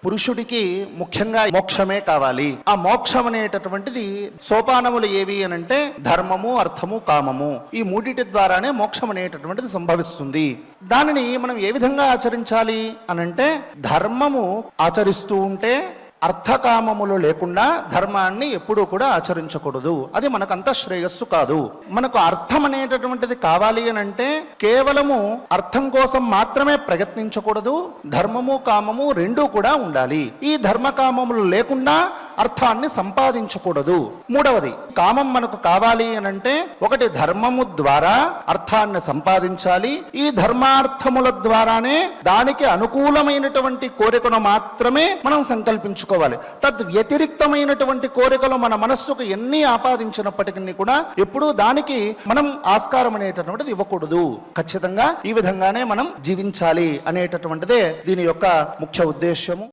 పురుషుడికి ముఖ్యంగా మోక్షమే కావాలి. ఆ మోక్షం అనేటటువంటిది సోపానములు ఏవి అనంటే ధర్మము, అర్థము, కామము. ఈ మూడిటి ద్వారానే మోక్షం అనేటటువంటిది సంభవిస్తుంది. దానిని మనం ఏ విధంగా ఆచరించాలి అనంటే ధర్మము ఆచరిస్తూ ఉంటే అర్థకామములు లేకుండా ధర్మాన్ని ఎప్పుడూ కూడా ఆచరించకూడదు. అది మనకంత శ్రేయస్సు కాదు. మనకు అర్థం అనేటటువంటిది కావాలి అని అంటే కేవలము అర్థం కోసం మాత్రమే ప్రయత్నించకూడదు. ధర్మము కామము రెండూ కూడా ఉండాలి. ఈ ధర్మకామములు లేకుండా అర్థాన్ని సంపాదించకూడదు. మూడవది, కామం మనకు కావాలి అని అంటే ఒకటి ధర్మము ద్వారా అర్థాన్ని సంపాదించాలి. ఈ ధర్మార్థముల ద్వారానే దానికి అనుకూలమైనటువంటి కోరికను మాత్రమే మనం సంకల్పించుకోవాలి. తద్ వ్యతిరిక్తమైనటువంటి కోరికలు మన మనస్సుకు ఎన్ని ఆపాదించినప్పటికీ కూడా ఎప్పుడూ దానికి మనం ఆస్కారం అనేటటువంటిది ఇవ్వకూడదు. ఖచ్చితంగా ఈ విధంగానే మనం జీవించాలి అనేటటువంటిదే దీని యొక్క ముఖ్య ఉద్దేశ్యము.